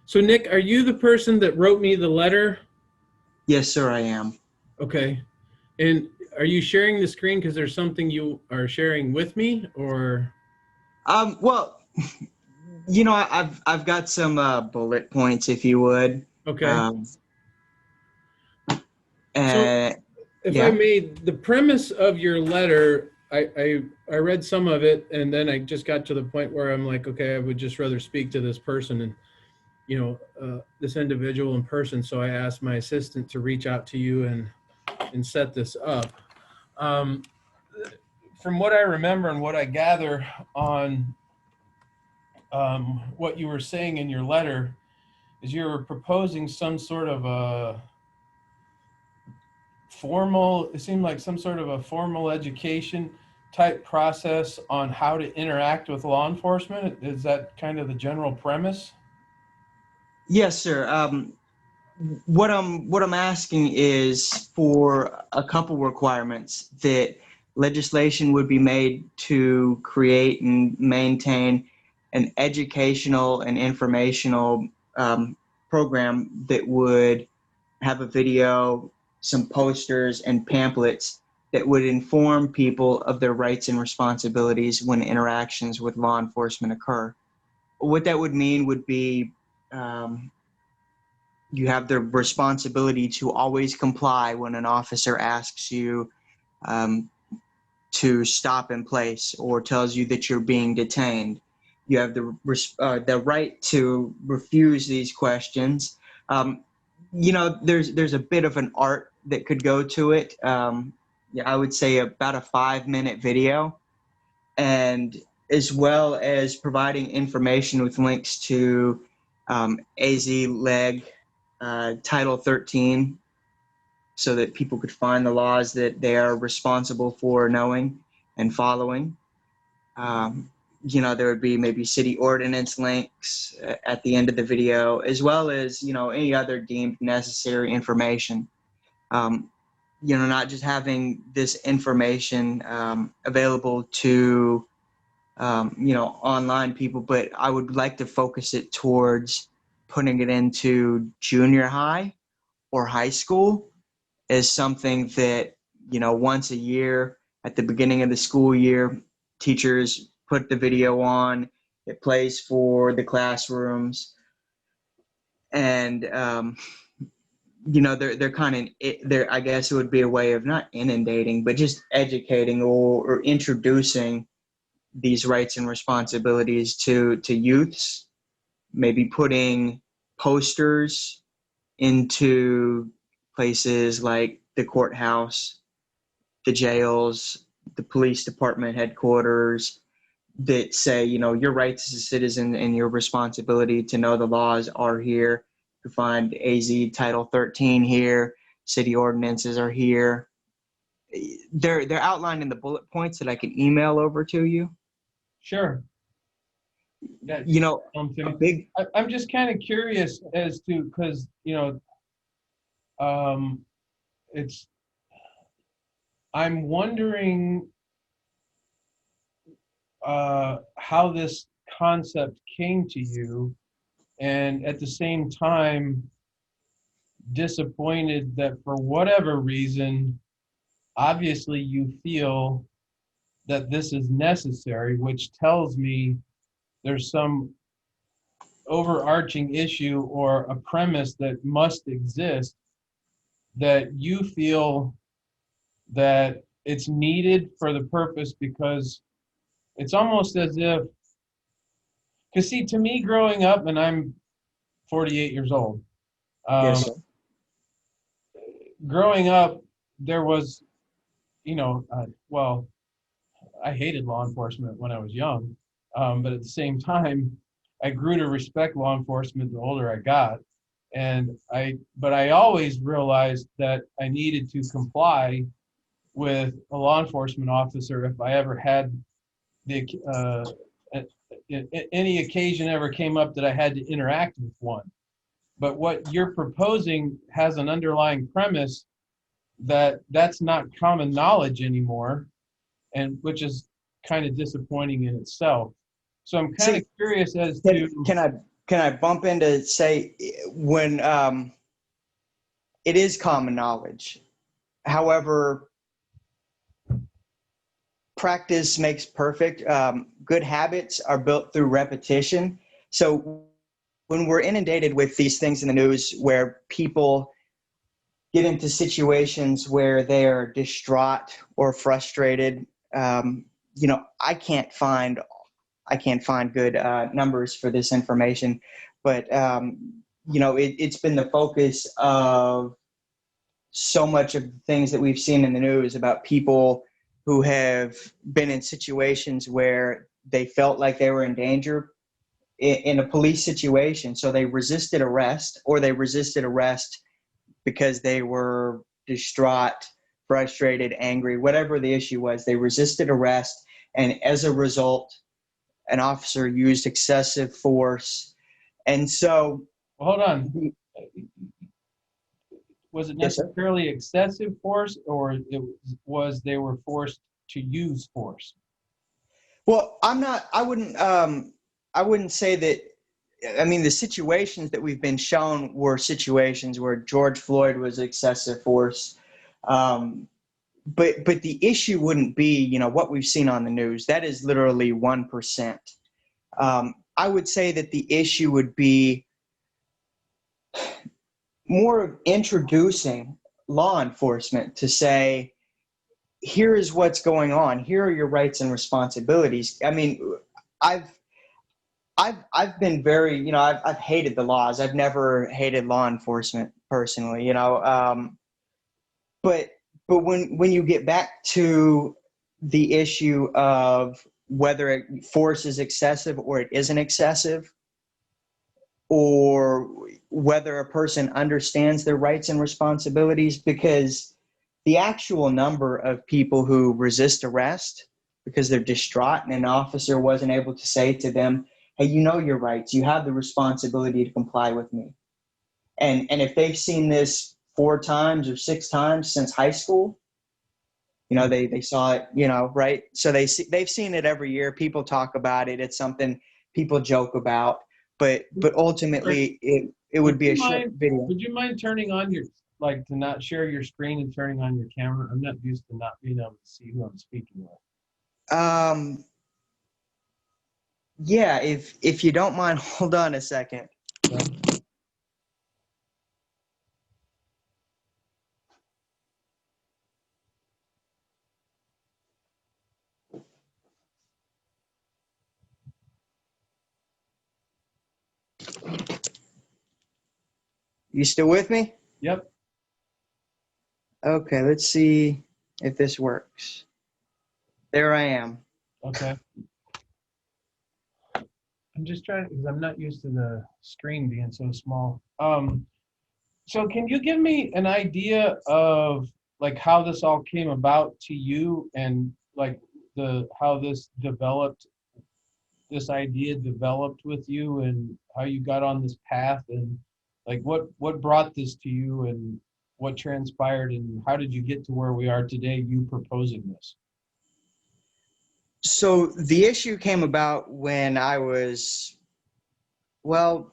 So Nick, are you the person that wrote me the letter? Yes, sir, I am. Okay. And are you sharing the screen because there's something you are sharing with me or? Well, I've got some bullet points, if you would. Okay. Um, So and if I yeah, may, the premise of your letter, I read some of it and then I just got to the point where I'm like, okay, I would just rather speak to this person and, this individual in person. So I asked my assistant to reach out to you and set this up. Um, from what I remember and what I gather on what you were saying in your letter, is you were proposing some sort of a formal, it seemed like some sort of a formal education type process on how to interact with law enforcement. Is that kind of the general premise? yes, sir. What I'm asking is for a couple requirements that legislation would be made to create and maintain an educational and informational program that would have a video, some posters, and pamphlets that would inform people of their rights and responsibilities when interactions with law enforcement occur. What that would mean would be um, you have the responsibility to always comply when an officer asks you um, to stop in place or tells you that you're being detained. You have the right to refuse these questions. Um, there's a bit of an art that could go to it. Yeah, I would say about a 5-minute video, and as well as providing information with links to AZ Leg Title 13, so that people could find the laws that they are responsible for knowing and following. Um, there would be maybe city ordinance links at the end of the video, as well as, any other deemed necessary information. Um, not just having this information available to, online people, but I would like to focus it towards putting it into junior high or high school is something that, once a year at the beginning of the school year, teachers put the video on. It plays for the classrooms, and they're kind of they're, I guess it would be a way of not inundating, but just educating or introducing these rights and responsibilities to youths. Maybe putting posters into places like the courthouse, the jails, the police department headquarters that say, your rights as a citizen and your responsibility to know the laws are here. You find AZ Title 13 here, city ordinances are here. They're outlined in the bullet points that I can email over to you. Sure. That You know, to a me. big I'm just kind of curious as to, because, um, it's, I'm wondering how this concept came to you, and at the same time, disappointed that for whatever reason, obviously you feel that this is necessary, which tells me there's some overarching issue or a premise that must exist that you feel that it's needed for the purpose, because it's almost as if, because see, to me growing up, and I'm 48 years old, Yes, um, sir. growing up, there was, well, I hated law enforcement when I was young, but at the same time, I grew to respect law enforcement the older I got, but I always realized that I needed to comply with a law enforcement officer if I ever had the any occasion ever came up that I had to interact with one. But what you're proposing has an underlying premise that that's not common knowledge anymore, and which is kind of disappointing in itself. So I'm kind of See, curious as can to, can I can I bump in to say when it is common knowledge. However, practice makes perfect. Good habits are built through repetition. So when we're inundated with these things in the news where people get into situations where they are distraught or frustrated, I can't find good numbers for this information, but it's been the focus of so much of the things that we've seen in the news about people who have been in situations where they felt like they were in danger in a police situation. So they resisted arrest, or they resisted arrest because they were distraught, frustrated, angry, whatever the issue was. They resisted arrest. And as a result, an officer used excessive force. And so, Hold on. Was it yes, sir. necessarily excessive force, or was they were forced to use force? Well, I wouldn't say that. I mean, the situations that we've been shown were situations where George Floyd was excessive force. But the issue wouldn't be, what we've seen on the news. That is literally 1%. I would say that the issue would be more of introducing law enforcement to say, here is what's going on. Here are your rights and responsibilities. I mean, I've I've been very, I've hated the laws. I've never hated law enforcement personally, but when you get back to the issue of whether force is excessive or it isn't excessive, or whether a person understands their rights and responsibilities, because the actual number of people who resist arrest because they're distraught and an officer wasn't able to say to them, hey, you know your rights, you have the responsibility to comply with me. And if they've seen this 4 times or 6 times since high school, they saw it, right? So they've seen it every year. People talk about it. It's something people joke about, but ultimately it would be a short video. Would you mind turning on your, like, to not share your screen and turning on your camera? I'm not used to not being able to see who I'm speaking with. Yeah, if you don't mind, hold on a second. Yeah. You still with me? Yep. Okay, let's see if this works. There I am. Okay. I'm just trying because I'm not used to the screen being so small. So can you give me an idea of like how this all came about to you, and like the how this idea developed with you, and how you got on this path, and like what brought this to you, and what transpired, and how did you get to where we are today, you proposing this? So the issue came about when I was, well,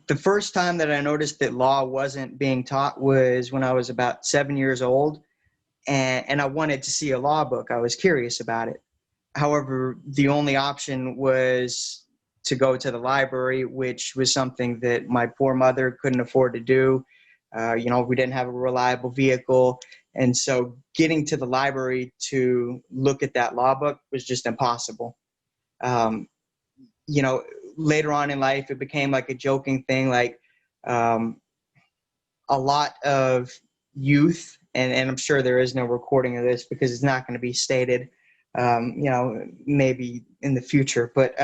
the first time that I noticed that law wasn't being taught was when I was about 7 years old, and I wanted to see a law book. I was curious about it. However, the only option was to go to the library, which was something that my poor mother couldn't afford to do. We didn't have a reliable vehicle. And so getting to the library to look at that law book was just impossible. Um, Later on in life, it became like a joking thing, like um, a lot of youth, and I'm sure there is no recording of this because it's not going to be stated, maybe in the future, but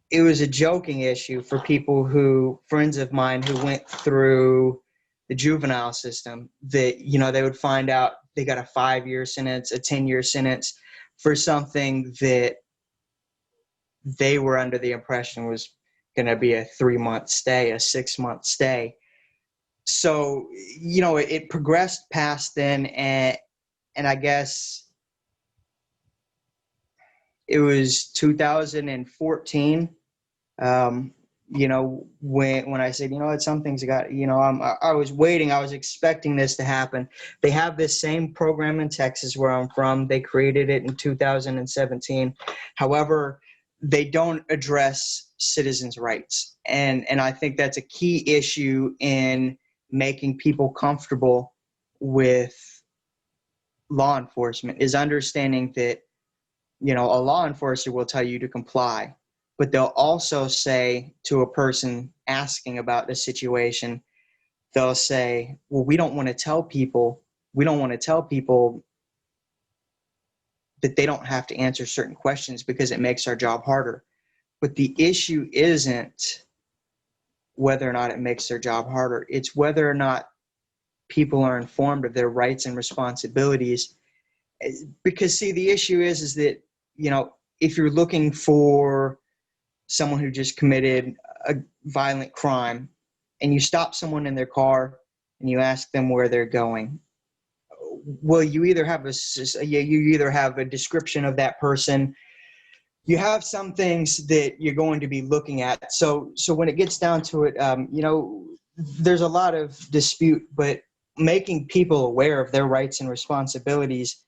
it was a joking issue for friends of mine who went through the juvenile system, that, they would find out they got a 5-year sentence, a 10-year sentence for something that they were under the impression was going to be a 3-month stay, a 6-month stay. So, it progressed past then, and I guess it was 2014. When I said, what, something's got, I was waiting, I was expecting this to happen. They have this same program in Texas where I'm from. They created it in 2017. However, they don't address citizens' rights. And I think that's a key issue in making people comfortable with law enforcement, is understanding that, a law enforcer will tell you to comply, but they'll also say to a person asking about the situation, they'll say, well, we don't want to tell people that they don't have to answer certain questions because it makes our job harder. But the issue isn't whether or not it makes their job harder. It's whether or not people are informed of their rights and responsibilities. Because, see, the issue is that, if you're looking for someone who just committed a violent crime and you stop someone in their car and you ask them where they're going, well, you either have a description of that person, you have some things that you're going to be looking at. So when it gets down to it, there's a lot of dispute, but making people aware of their rights and responsibilities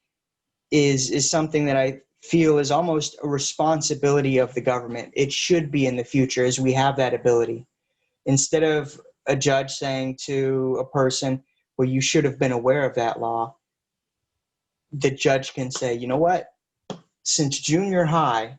is something that I feel is almost a responsibility of the government. It should be in the future, as we have that ability. Instead of a judge saying to a person, well, you should have been aware of that law, the judge can say, you know what? Since junior high,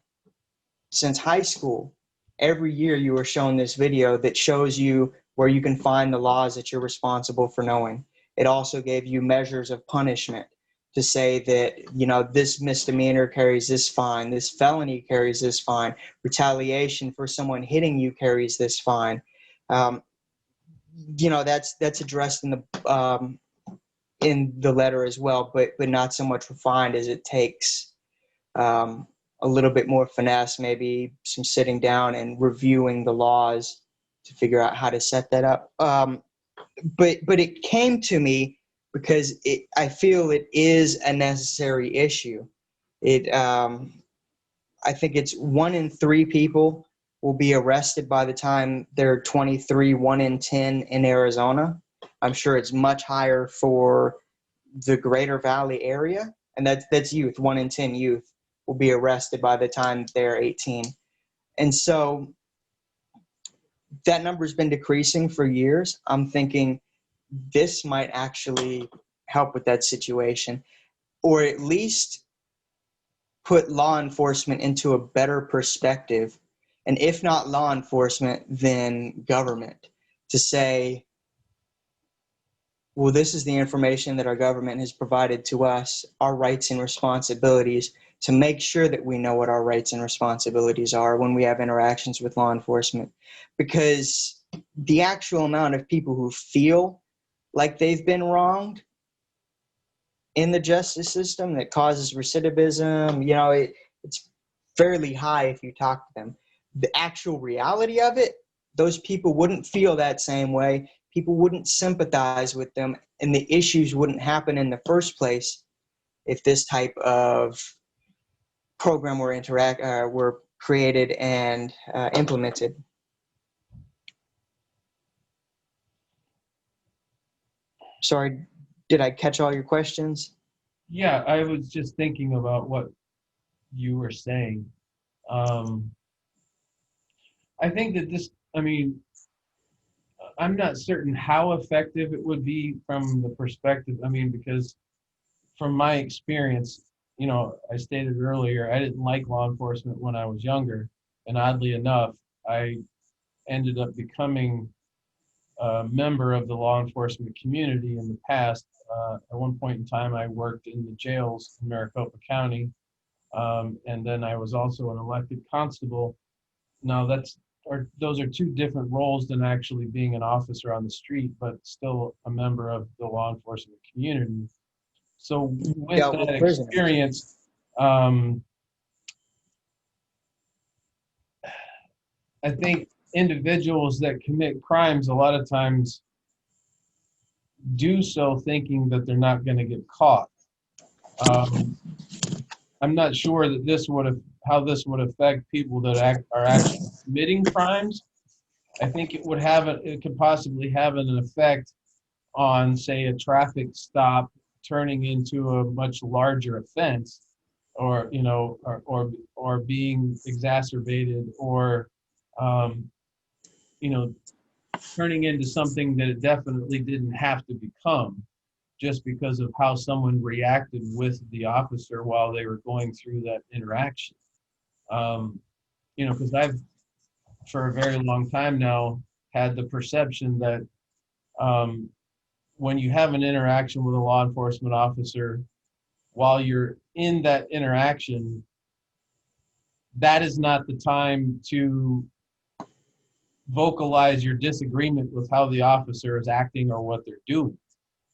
since high school, every year you are shown this video that shows you where you can find the laws that you're responsible for knowing. It also gave you measures of punishment to say that, this misdemeanor carries this fine, this felony carries this fine, retaliation for someone hitting you carries this fine. That's addressed in the letter as well, but not so much refined as it takes a little bit more finesse, maybe some sitting down and reviewing the laws to figure out how to set that up. But it came to me because I feel it is a necessary issue. I think it's 1 in 3 people will be arrested by the time they're 23, 1 in 10 in Arizona. I'm sure it's much higher for the Greater Valley area, and that's youth. 1 in 10 youth will be arrested by the time they're 18. And so that number's been decreasing for years. I'm thinking this might actually help with that situation, or at least put law enforcement into a better perspective. And if not law enforcement, then government, to say, well, this is the information that our government has provided to us, our rights and responsibilities, to make sure that we know what our rights and responsibilities are when we have interactions with law enforcement. Because the actual amount of people who feel like they've been wronged in the justice system that causes recidivism, it's fairly high if you talk to them. The actual reality of it, those people wouldn't feel that same way. People wouldn't sympathize with them, and the issues wouldn't happen in the first place if this type of program were created and implemented. Sorry, did I catch all your questions? Yeah, I was just thinking about what you were saying. I think that I'm not certain how effective it would be from the perspective, because from my experience, I stated earlier, I didn't like law enforcement when I was younger. And oddly enough, I ended up becoming a member of the law enforcement community in the past. At one point in time, I worked in the jails in Maricopa County. And then I was also an elected constable. Now those are two different roles than actually being an officer on the street, but still a member of the law enforcement community. So with Dealt with that prisoners. experience, I think individuals that commit crimes a lot of times do so thinking that they're not going to get caught. Um, I'm not sure that how this would affect people that are actually committing crimes. I think it could possibly have an effect on, say, a traffic stop turning into a much larger offense, or or being exacerbated, or um, you know turning into something that it definitely didn't have to become, just because of how someone reacted with the officer while they were going through that interaction. Um, because I've, for a very long time now, had the perception that um, when you have an interaction with a law enforcement officer, while you're in that interaction, that is not the time to vocalize your disagreement with how the officer is acting or what they're doing.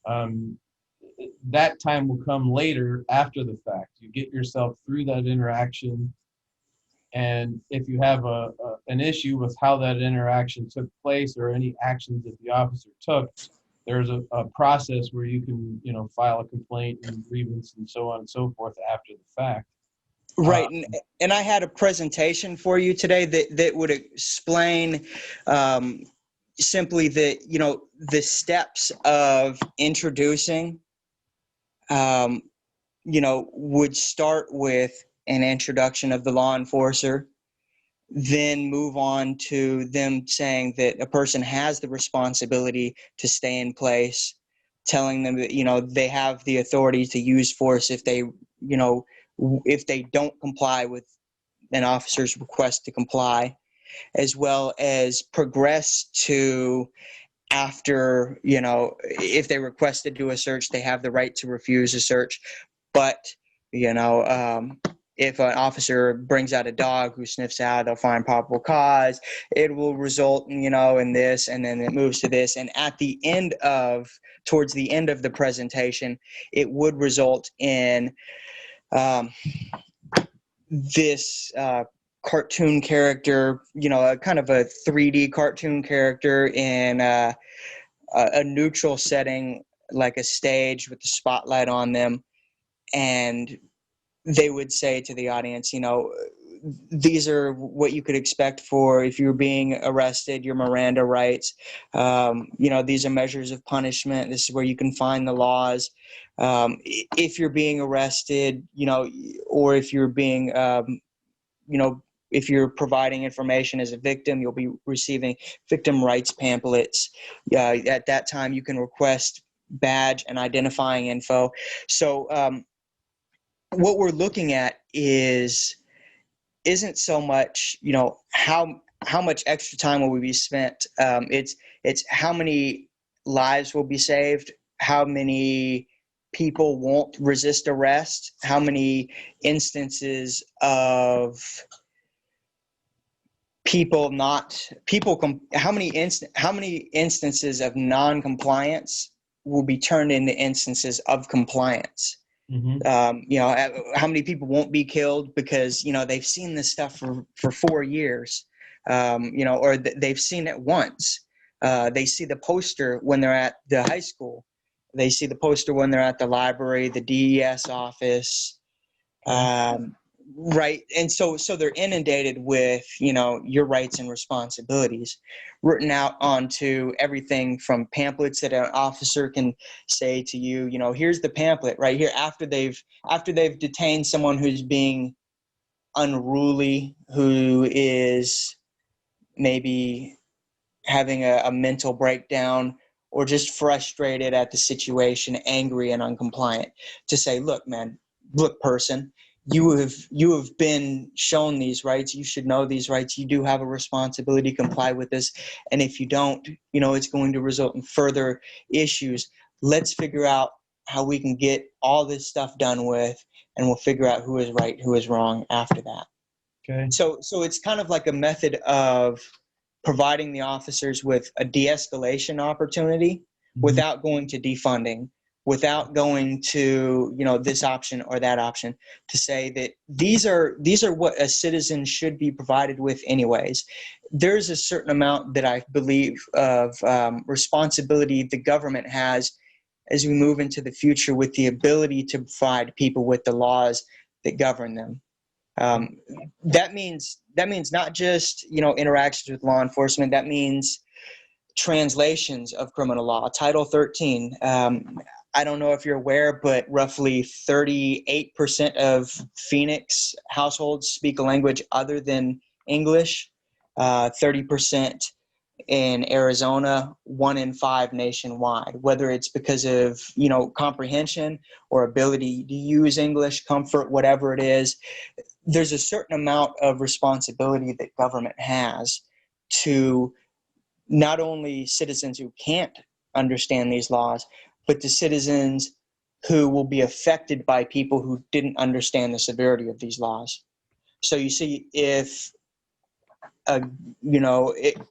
Um, that time will come later after the fact. You get yourself through that interaction, and if you have an issue with how that interaction took place or any actions that the officer took, there's a process where you can, file a complaint and grievance and so on and so forth after the fact. Right, and I had a presentation for you today that would explain simply the steps of introducing, would start with an introduction of the law enforcer, then move on to them saying that a person has the responsibility to stay in place, telling them that they have the authority to use force if they if they don't comply with an officer's request to comply, as well as progress to after, if they request to do a search, they have the right to refuse a search. But, if an officer brings out a dog who sniffs out, they'll find probable cause. It will result in this, and then it moves to this. And towards the end of the presentation, it would result in this cartoon character, a kind of a 3D cartoon character in a neutral setting, like a stage with the spotlight on them. And they would say to the audience, these are what you could expect for if you're being arrested, your Miranda rights. These are measures of punishment. This is where you can find the laws. If you're being arrested, or if you're being, if you're providing information as a victim, you'll be receiving victim rights pamphlets. At that time, you can request badge and identifying info. So what we're looking at isn't so much, how much extra time will we be spent. It's how many lives will be saved, how many people won't resist arrest, how many instances of how many instances of non-compliance will be turned into instances of compliance. How many people won't be killed because they've seen this stuff for 4 years, or they've seen it once. They see the poster when they're at the high school. They see the poster when they're at the library, the DES office. Right. And so they're inundated with, your rights and responsibilities written out onto everything from pamphlets that an officer can say to you, here's the pamphlet right here, after they've detained someone who's being unruly, who is maybe having a mental breakdown or just frustrated at the situation, angry and uncompliant, to say, look, person, you have been shown these rights. You should know these rights. You do have a responsibility to comply with this. And if you don't, it's going to result in further issues. Let's figure out how we can get all this stuff done with, and we'll figure out who is right, who is wrong after that. Okay. So it's kind of like a method of providing the officers with a de-escalation opportunity without going to defunding, without going to, this option or that option, to say that these are what a citizen should be provided with anyways. There's a certain amount that I believe of responsibility the government has as we move into the future, with the ability to provide people with the laws that govern them. That means not just, interactions with law enforcement. That means translations of criminal law. Title 13. I don't know if you're aware, but roughly 38% of Phoenix households speak a language other than English. 30% in Arizona, 1 in 5 nationwide. Whether it's because of comprehension or ability to use English, comfort, whatever it is, there's a certain amount of responsibility that government has to not only citizens who can't understand these laws, but to citizens who will be affected by people who didn't understand the severity of these laws. So you see, if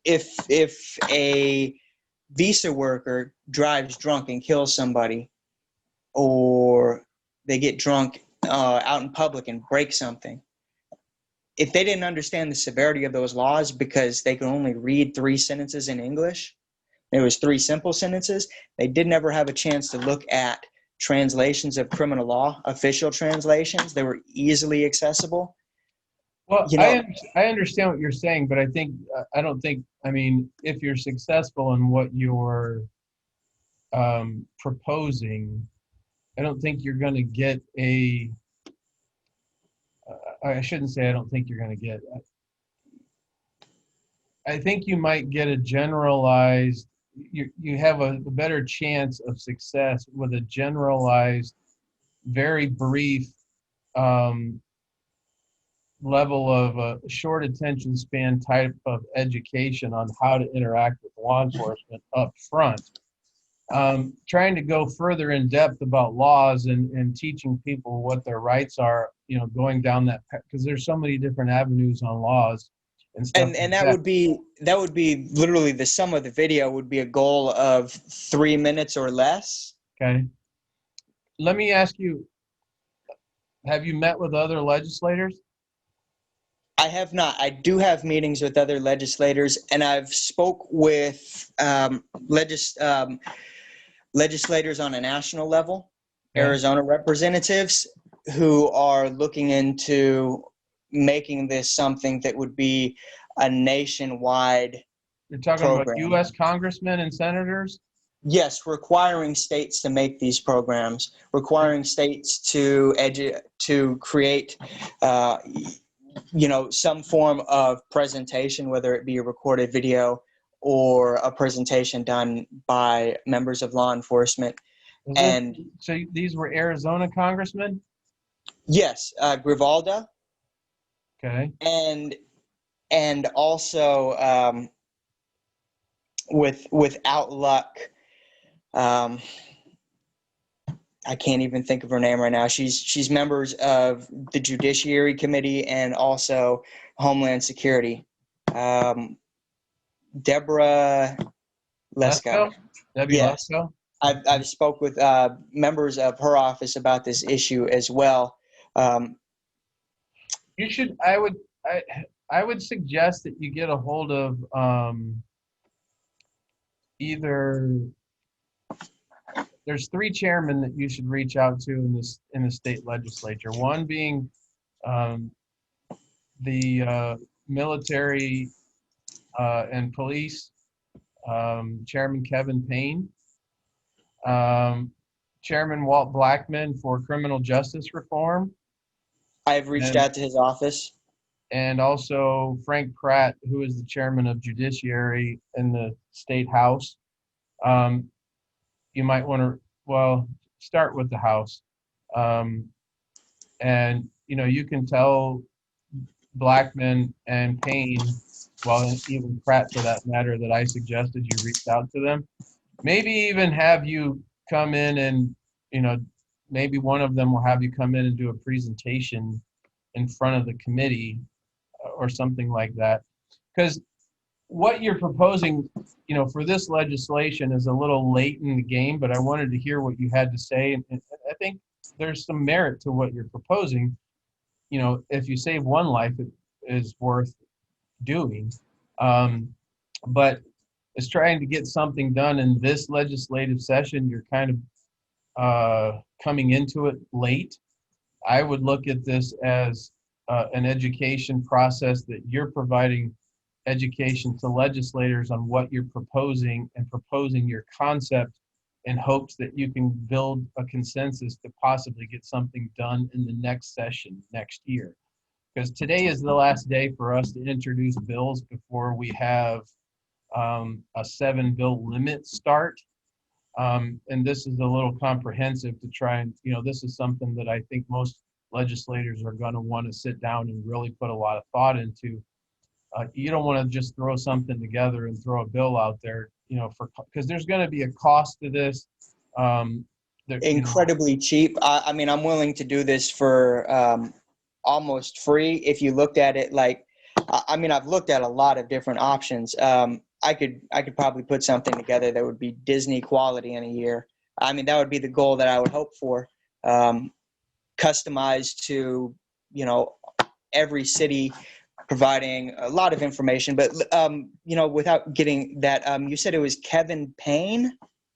if a visa worker drives drunk and kills somebody, or they get drunk out in public and break something, if they didn't understand the severity of those laws because they could only read 3 sentences in English, it was 3 simple sentences, they didn't ever have a chance to look at translations of criminal law, official translations. They were easily accessible. Well, I understand what you're saying, but I don't think, I mean, if you're successful in what you're proposing, I don't think you're going to get I shouldn't say I don't think you're going to get, I think you might get a generalized, you have a better chance of success with a generalized, very brief level of a short attention span type of education on how to interact with law enforcement up front. Trying to go further in depth about laws and teaching people what their rights are, going down that path, because there's so many different avenues on laws and stuff. And that would be literally the sum of the video would be a goal of 3 minutes or less. Okay. Let me ask you, have you met with other legislators? I have not. I do have meetings with other legislators, and I've spoke with legislators on a national level, Okay. Arizona representatives, who are looking into making this something that would be a nationwide You're talking program. about U.S. congressmen and senators? Yes, requiring states to make these programs, requiring states to create, some form of presentation, whether it be a recorded video or a presentation done by members of law enforcement. So these were Arizona congressmen? Yes, Grivalda. Okay. And also without luck. I can't even think of her name right now. She's members of the Judiciary Committee and also Homeland Security. Deborah Lesko. Debbie Yes. Lesko? I've spoke with members of her office about this issue as well. You should. I would suggest that you get a hold of either. There's 3 chairmen that you should reach out to in the state legislature. One being the military and police Chairman Kevin Payne, Chairman Walt Blackman for criminal justice reform. I've reached out to his office. And also Frank Pratt, who is the chairman of Judiciary in the state house. You might want to, start with the house. And, you can tell Blackman and Payne, even Pratt for that matter, that I suggested you reach out to them. Maybe even have you come in and, maybe one of them will have you come in and do a presentation in front of the committee or something like that. Because what you're proposing, for this legislation is a little late in the game, but I wanted to hear what you had to say. And I think there's some merit to what you're proposing. If you save one life, it is worth doing. But it's trying to get something done in this legislative session. You're kind of coming into it late. I would look at this as an education process that you're providing education to legislators on what you're proposing and proposing your concept in hopes that you can build a consensus to possibly get something done in the next session next year. Because today is the last day for us to introduce bills before we have a 7 bill limit start. And this is a little comprehensive to try and, this is something that I think most legislators are going to want to sit down and really put a lot of thought into. You don't want to just throw something together and throw a bill out there, because there's going to be a cost to this. There, Incredibly cheap. I mean, I'm willing to do this for almost free. If you looked at it like, I mean, I've looked at a lot of different options. I could probably put something together that would be Disney quality in a year. I mean, that would be the goal that I would hope for. Customized to, every city, providing a lot of information. But, without getting that, you said it was Kevin Payne.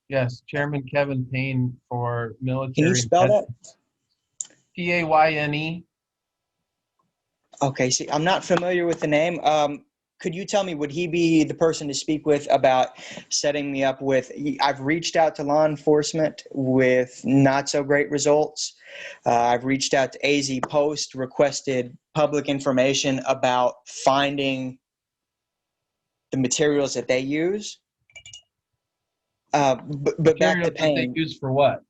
Yes, Chairman Kevin Payne for Can you military spell that? Payne. Okay, see, I'm not familiar with the name. Could you tell me, would he be the person to speak with about setting me up with? I've reached out to law enforcement with not so great results. I've reached out to AZ Post, requested public information about finding the materials that they use. But back to Materials that they Payne. use for what?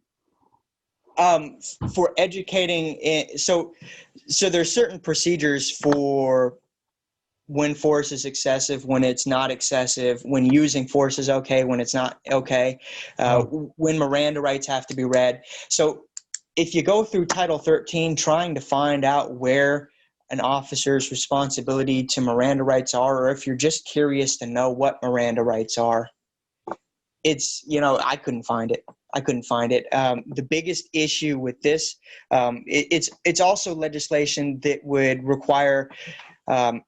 For educating, so there's certain procedures for when force is excessive, when it's not excessive, when using force is okay, when it's not okay, when Miranda rights have to be read. So if you go through Title 13 trying to find out where an officer's responsibility to Miranda rights are, or if you're just curious to know what Miranda rights are, it's, I couldn't find it. The biggest issue with this, it's also legislation that would require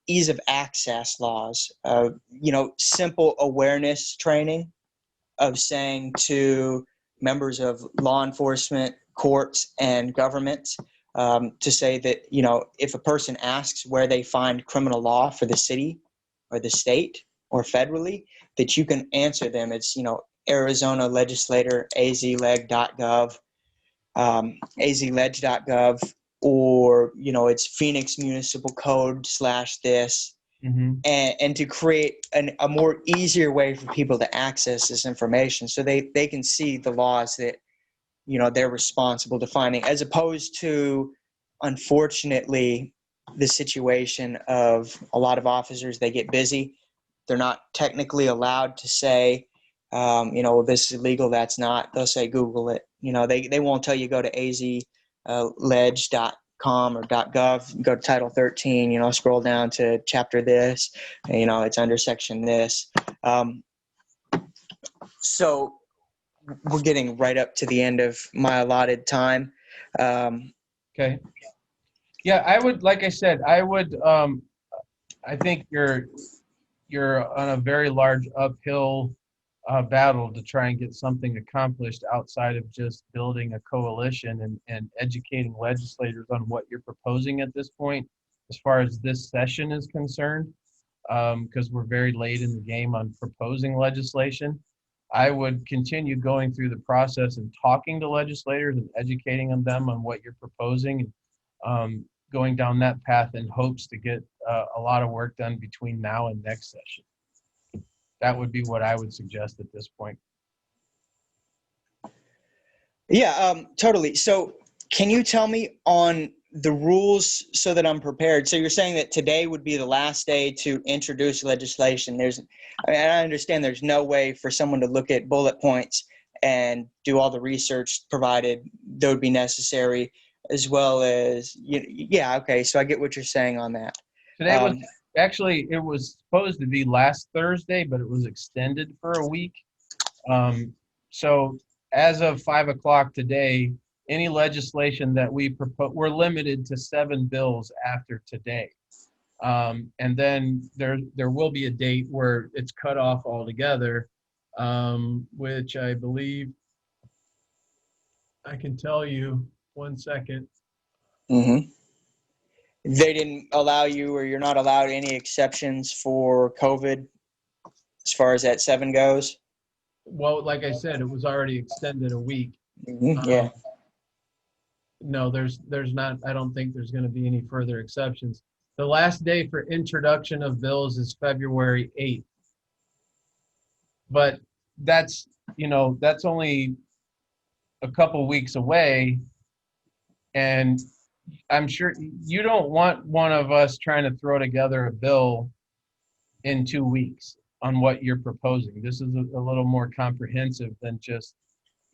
ease of access laws, simple awareness training of saying to members of law enforcement, courts, and governments, to say that, if a person asks where they find criminal law for the city or the state or federally, that you can answer them. It's, Arizona legislator, azleg.gov, azleg.gov, or, it's Phoenix Municipal Code / this, and to create a more easier way for people to access this information so they can see the laws that, they're responsible to finding, as opposed to, unfortunately, the situation of a lot of officers, they get busy. They're not technically allowed to say, this is illegal, that's not. They'll say, Google it. They won't tell you go to azleg.com or .gov, go to Title 13, scroll down to chapter this, it's under section this. So we're getting right up to the end of my allotted time. Okay. Yeah, I would, like I said, I think you're on a very large uphill battle to try and get something accomplished outside of just building a coalition and educating legislators on what you're proposing at this point, as far as this session is concerned, because we're very late in the game on proposing legislation. I would continue going through the process and talking to legislators and educating them on what you're proposing, and going down that path in hopes to get a lot of work done between now and next session. That would be what I would suggest at this point. Yeah, totally. So can you tell me on the rules so that I'm prepared? So you're saying that today would be the last day to introduce legislation. I understand there's no way for someone to look at bullet points and do all the research provided that would be necessary, as well as, yeah, okay. So I get what you're saying on that. Today was actually, it was supposed to be last Thursday, but it was extended for a week. So as of 5 o'clock today, any legislation that we propose, we're limited to 7 bills after today. And then there will be a date where it's cut off altogether, which I believe, I can tell you, 1 second. Mm-hmm. They didn't allow you, or you're not allowed any exceptions for COVID as far as that 7 goes? Well, like I said, it was already extended a week. Mm-hmm. Um, Yeah. no, there's not, I don't think there's going to be any further exceptions. The last day for introduction of bills is February 8th. But that's, that's only a couple weeks away. And I'm sure you don't want one of us trying to throw together a bill in 2 weeks on what you're proposing. This is a little more comprehensive than just,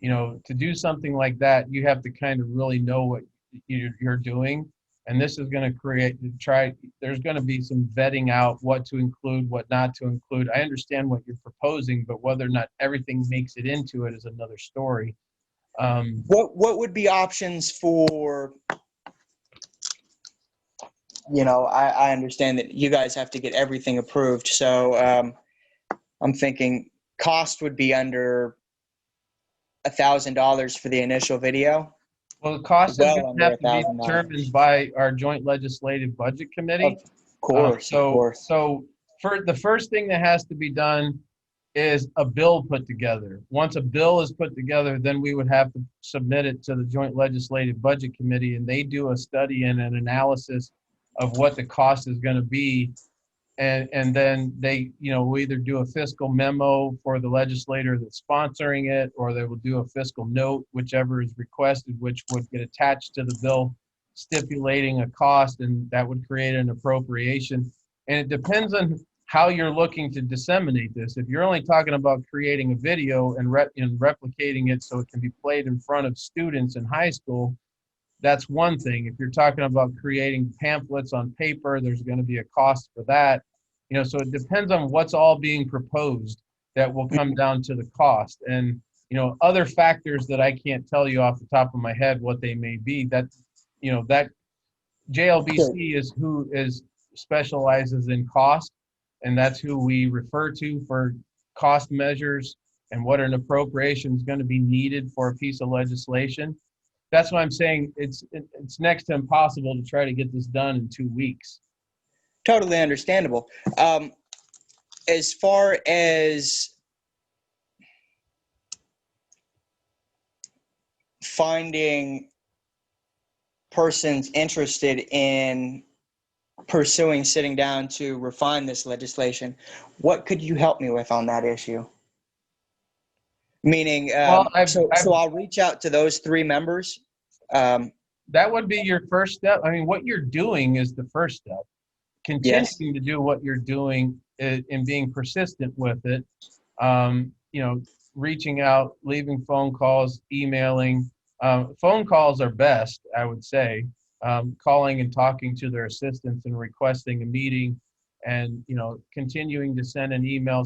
to do something like that, you have to kind of really know what you're doing. And this is going to there's going to be some vetting out what to include, what not to include. I understand what you're proposing, but whether or not everything makes it into it is another story. What would be options for, I understand that you guys have to get everything approved. So I'm thinking cost would be under $1,000 for the initial video. Well, the cost is going Well to under have a to be thousand determined dollars. by our joint legislative budget Of committee. course, of So, course. for the first thing that has to be done is a bill put together. Once a bill is put together, then we would have to submit it to the Joint Legislative Budget Committee, and they do a study and an analysis of what the cost is going to be. And then they, will either do a fiscal memo for the legislator that's sponsoring it, or they will do a fiscal note, whichever is requested, which would get attached to the bill stipulating a cost, and that would create an appropriation. And it depends on how you're looking to disseminate this. If you're only talking about creating a video and replicating it so it can be played in front of students in high school, that's one thing. If you're talking about creating pamphlets on paper, there's going to be a cost for that. So it depends on what's all being proposed that will come down to the cost. And, other factors that I can't tell you off the top of my head what they may be, that JLBC is who specializes in cost, and that's who we refer to for cost measures and what an appropriation is going to be needed for a piece of legislation. That's why I'm saying it's next to impossible to try to get this done in 2 weeks. Totally understandable. As far as finding persons interested in pursuing sitting down to refine this legislation, what could you help me with on that issue? Meaning, Well, so I'll reach out to those 3 members. That would be your first step. I mean, what you're doing is the first step. Yes. Continuing to do what you're doing and being persistent with it, reaching out, leaving phone calls, emailing. Phone calls are best, I would say. Calling and talking to their assistants and requesting a meeting, and continuing to send an email.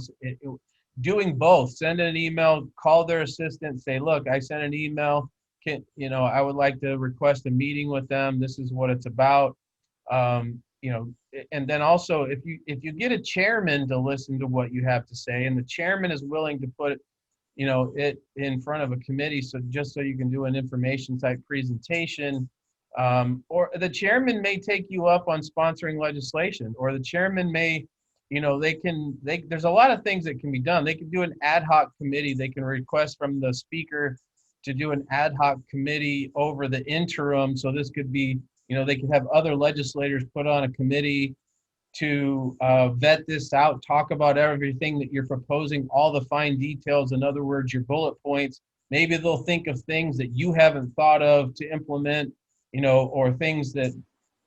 Doing both. Send an email, call their assistant, say, look, I sent an email. I would like to request a meeting with them. This is what it's about. And then also if you get a chairman to listen to what you have to say, and the chairman is willing to put it in front of a committee, so just so you can do an information type presentation, or the chairman may take you up on sponsoring legislation, or the chairman may, there's a lot of things that can be done. They can do an ad hoc committee. They can request from the speaker to do an ad hoc committee over the interim. So this could be, they could have other legislators put on a committee to vet this out, talk about everything that you're proposing, all the fine details. In other words, your bullet points. Maybe they'll think of things that you haven't thought of to implement, or things that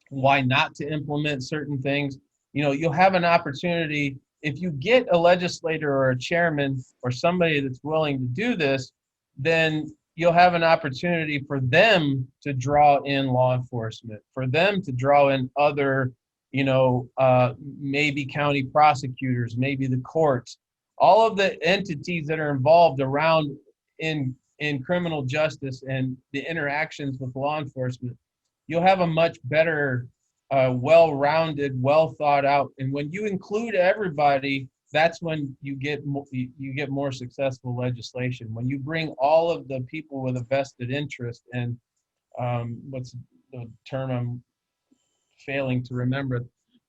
why not to implement certain things. You'll have an opportunity if you get a legislator or a chairman or somebody that's willing to do this, then you'll have an opportunity for them to draw in law enforcement, for them to draw in other, maybe county prosecutors, maybe the courts, all of the entities that are involved around in criminal justice and the interactions with law enforcement. You'll have a much better, well-rounded, well thought out. And when you include everybody, that's when you get more successful legislation. When you bring all of the people with a vested interest, and the term I'm failing to remember,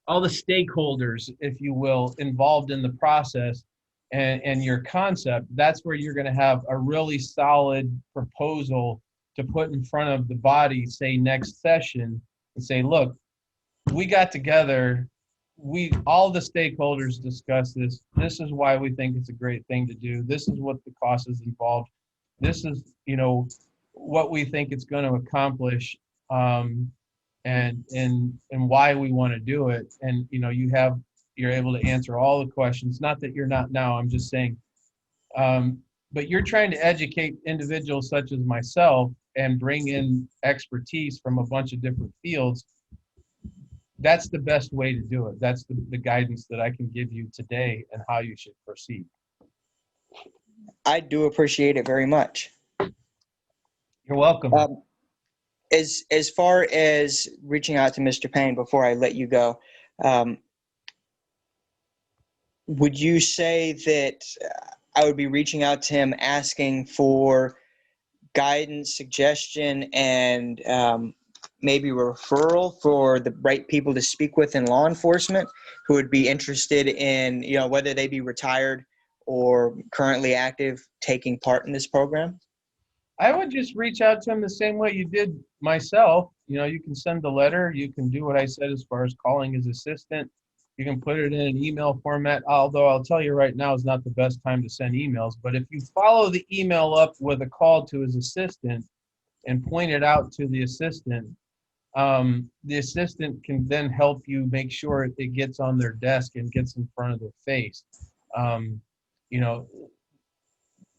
all the stakeholders, if you will, involved in the process and your concept, that's where you're going to have a really solid proposal to put in front of the body, say next session, and say, look, we got together, we all the stakeholders discussed this. This is why we think it's a great thing to do. This is what the cost is involved. This is, what we think it's going to accomplish. And why we want to do it, and you're able to answer all the questions, not that you're not now, I'm just saying, but you're trying to educate individuals such as myself and bring in expertise from a bunch of different fields. That's the best way to do it. That's the guidance that I can give you today and how you should proceed. I do appreciate it very much. You're welcome. As far as reaching out to Mr. Payne before I let you go, would you say that I would be reaching out to him asking for guidance, suggestion, and maybe referral for the right people to speak with in law enforcement who would be interested in, whether they be retired or currently active, taking part in this program? I would just reach out to him the same way you did myself. You can send a letter. You can do what I said as far as calling his assistant. You can put it in an email format, although I'll tell you right now is not the best time to send emails. But if you follow the email up with a call to his assistant and point it out to the assistant can then help you make sure it gets on their desk and gets in front of their face.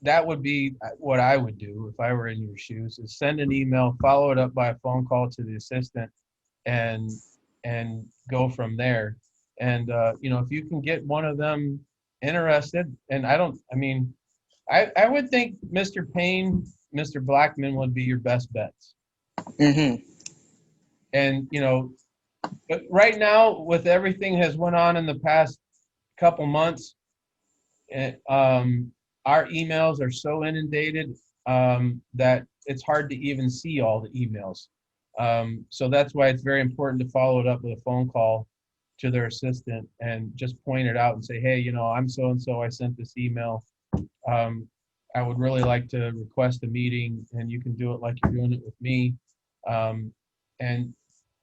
That would be what I would do if I were in your shoes, is send an email, follow it up by a phone call to the assistant, and go from there. And if you can get one of them interested, and I would think Mr. Payne, Mr. Blackman would be your best bets. Mm-hmm. And but right now, with everything has went on in the past couple months, our emails are so inundated that it's hard to even see all the emails. So that's why it's very important to follow it up with a phone call to their assistant and just point it out and say, hey, I'm so-and-so, I sent this email. I would really like to request a meeting, and you can do it like you're doing it with me. And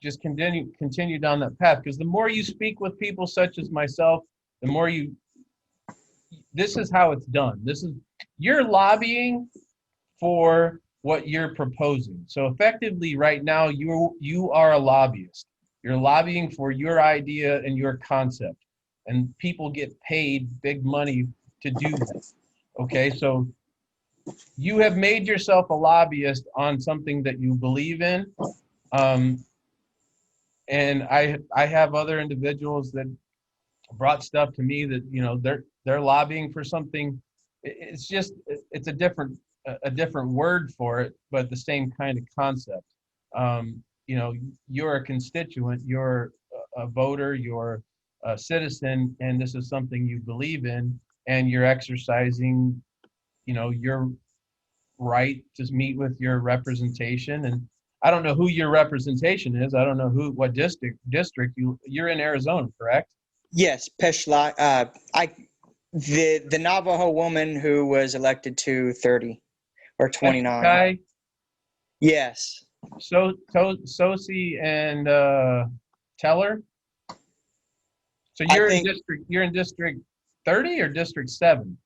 just continue down that path, because the more you speak with people such as myself, the more this is how it's done. You're lobbying for what you're proposing. So effectively right now, you are a lobbyist. You're lobbying for your idea and your concept, and people get paid big money to do that. Okay, so you have made yourself a lobbyist on something that you believe in. And I have other individuals that brought stuff to me that they're lobbying for something. It's a different word for it, but the same kind of concept. You're a constituent, you're a voter, you're a citizen, and this is something you believe in, and you're exercising your right to meet with your representation. And I don't know who your representation is. I don't know what district you're in. Arizona, correct? Yes, Peshla. The Navajo woman who was elected to 30 or 29. Guy. Yes. Sosi and Teller. So you're in district 30 or district 7?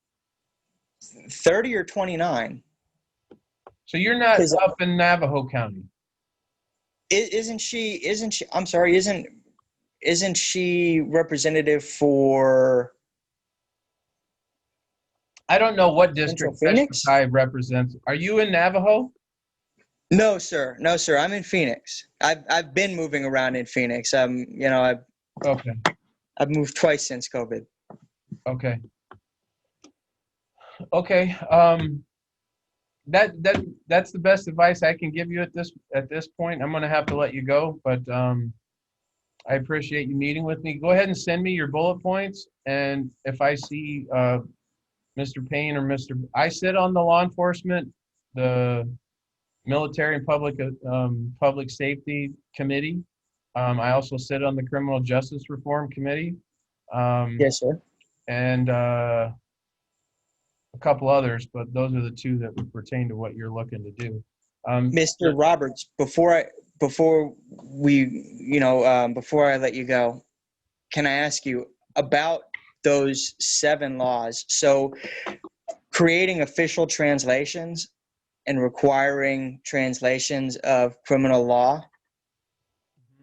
30 or 29. So you're not up in Navajo County. Isn't she? I'm sorry. Isn't she representative for? I don't know what district Peshla represents. Are you in Navajo? No, sir. No, sir. I'm in Phoenix. I've been moving around in Phoenix. Okay. I've moved twice since COVID. Okay. Okay. That's the best advice I can give you at this point. I'm going to have to let you go, but I appreciate you meeting with me. Go ahead and send me your bullet points, and if I see Mr. Payne or I sit on the law enforcement, the Military and Public Safety Committee. I also sit on the Criminal Justice Reform Committee. Yes, sir. And a couple others, but those are the two that would pertain to what you're looking to do. Mr. Roberts, before I let you go, can I ask you about those 7 laws? So, creating official translations and requiring translations of criminal law,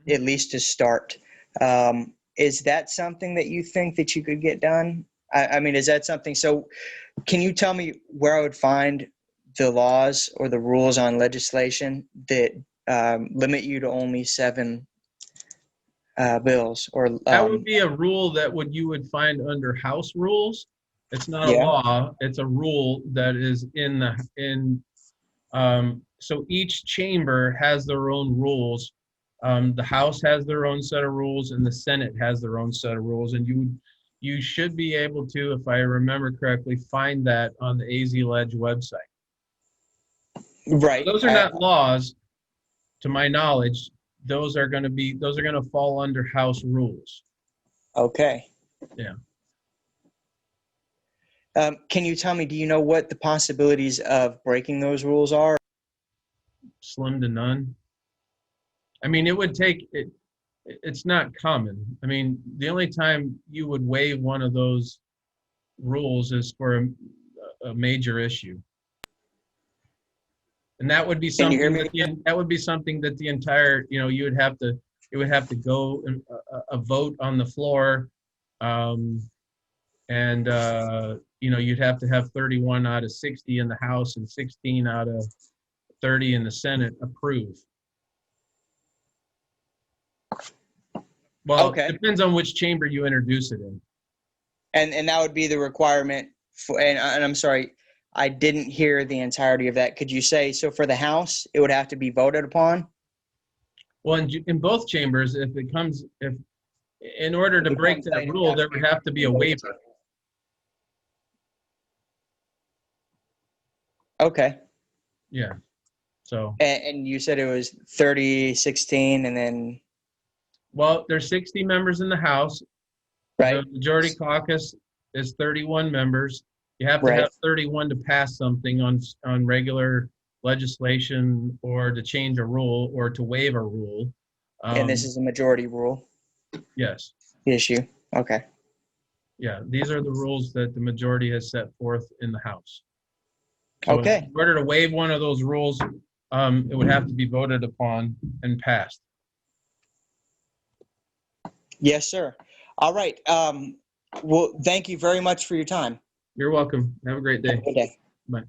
at least to start. Is that something that you think that you could get done? I mean, is that something? So, can you tell me where I would find the laws or the rules on legislation that limit you to only 7 bills? Or That would be a rule that you would find under House rules. It's not a Yeah. law. It's a rule that is so each chamber has their own rules. The House has their own set of rules, and the Senate has their own set of rules. And you should be able to, if I remember correctly, find that on the AZ Ledge website. Right. Those are not laws, to my knowledge. Those are going to fall under House rules. Okay. Yeah. Can you tell me, do you know what the possibilities of breaking those rules are? Slim to none. I mean, it would take it. It's not common. I mean, the only time you would waive one of those rules is for a major issue, and that would be Can you hear something me? that would be something that the entire, you would have to, it would have to go a vote on the floor, and you'd have to have 31 out of 60 in the House and 16 out of 30 in the Senate approve. Well, Okay. it depends on which chamber you introduce it in. And that would be the requirement for, and I'm sorry, I didn't hear the entirety of that. Could you say, so for the House, it would have to be voted upon? Well, in both chambers, if in order to break that rule, there would have to be a waiver. Okay. Yeah. So, And you said it was 30, 16, and then, well, there's 60 members in the House. right? The majority caucus is 31 members. You have to Right. have 31 to pass something on regular legislation, or to change a rule, or to waive a rule. And this is a majority rule Yes. issue. Okay. Yeah, these are the rules that the majority has set forth in the House. So Okay. in order to waive one of those rules, it would have to be voted upon and passed. Yes, sir. All right. Well, thank you very much for your time. You're welcome. Have a great day. Have a good day. Bye.